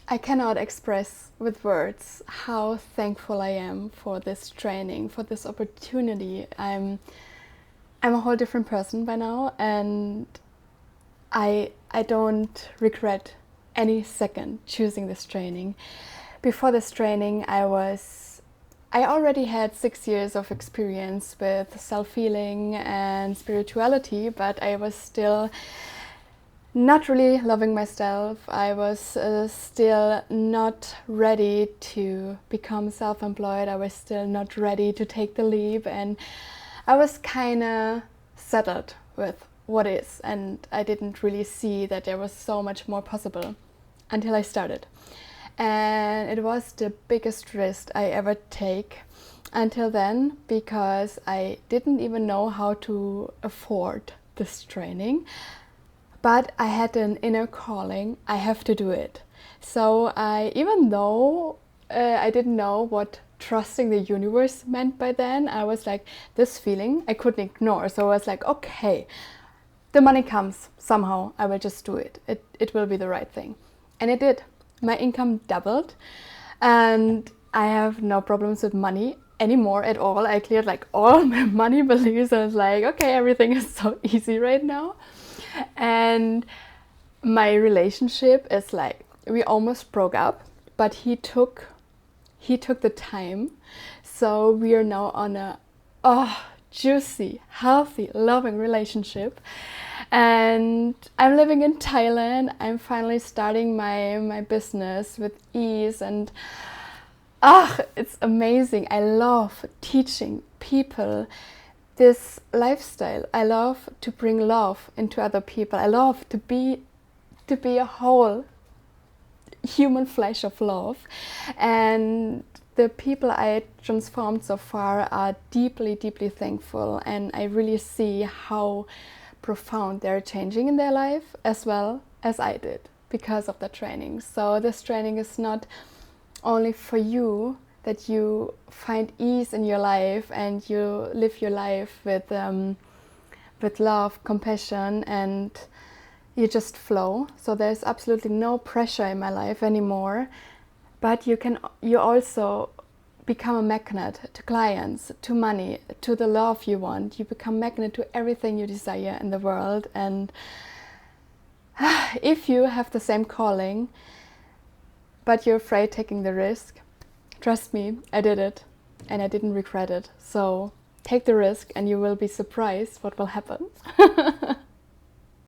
I cannot express with words how thankful I am for this training, for this opportunity. I'm a whole different person by now, and I don't regret any second choosing this training. Before this training, I already had 6 years of experience with self-healing and spirituality, but I was still not really loving myself. I was still not ready to become self-employed. I was still not ready to take the leap, and I was kind of settled with what is, and I didn't really see that there was so much more possible until I started. And it was the biggest risk I ever take until then, because I didn't even know how to afford this training. But I had an inner calling, I have to do it. So even though I didn't know what trusting the universe meant by then, I was like, this feeling I couldn't ignore. So I was like, okay, the money comes somehow, I will just do it. It will be the right thing. And it did. My income doubled, and I have no problems with money anymore at all. I cleared like all my money beliefs. I was like, okay, everything is so easy right now. And my relationship is like, we almost broke up, but he took the time. So we are now on a juicy, healthy, loving relationship. And I'm living in Thailand. I'm finally starting my business with ease, and it's amazing. I love teaching people this lifestyle. I love to bring love into other people. I love to be a whole human flesh of love. And the people I transformed so far are deeply, deeply thankful, and I really see how profound they're changing in their life, as well as I did, because of the training. So this training is not only for you, that you find ease in your life and you live your life with love, compassion, and you just flow. So there's absolutely no pressure in my life anymore. But you also become a magnet to clients, to money, to the love you want. You become magnet to everything you desire in the world. And if you have the same calling, but you're afraid taking the risk, trust me, I did it, and I didn't regret it. So take the risk, and you will be surprised what will happen.